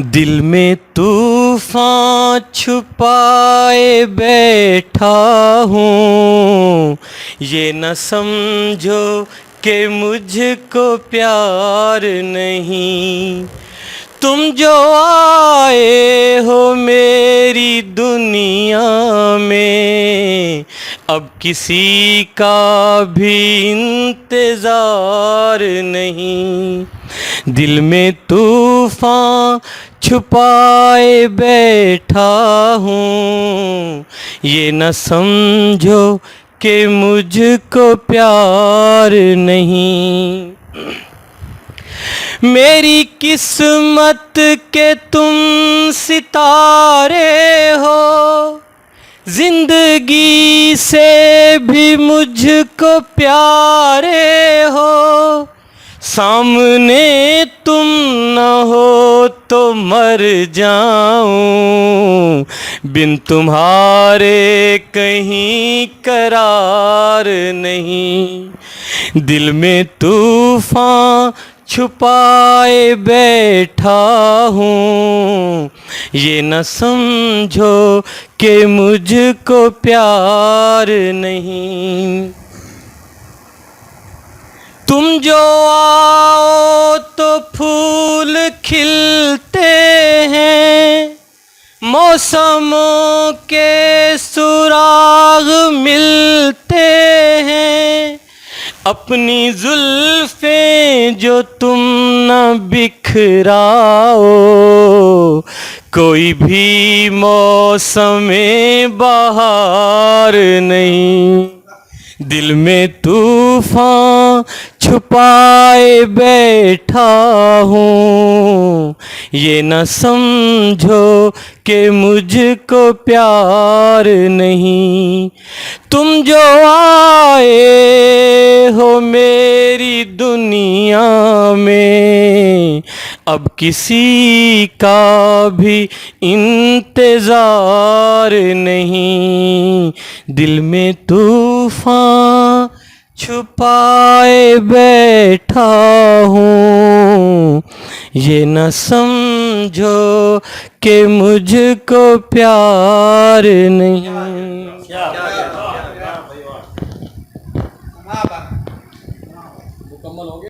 दिल में तूफान छुपाए बैठा हूँ, ये न समझो कि मुझको प्यार नहीं। तुम जो आए हो मेरी दुनिया में, अब किसी का भी इंतज़ार नहीं। दिल में तूफान छुपाए बैठा हूँ, ये न समझो कि मुझको प्यार नहीं। मेरी किस्मत के तुम सितारे हो, जिंदगी से भी मुझको प्यारे हो। सामने तुम न हो तो मर जाऊं, बिन तुम्हारे कहीं करार नहीं। दिल में तूफान छुपाए बैठा हूँ, ये न समझो कि मुझको प्यार नहीं। तुम जो आओ तो फूल खिलते हैं, मौसमों के सुराग मिलते हैं। अपनी जुल्फें जो तुम न बिखराओ, कोई भी मौसम बहार नहीं। दिल में तूफान छुपाए बैठा हूँ, ये न समझो कि मुझको प्यार नहीं। तुम जो आए हो मेरी दुनिया में, अब किसी का भी इंतज़ार नहीं। दिल में तूफान छुपाए बैठा हूँ, ये न समझो कि मुझको प्यार नहीं।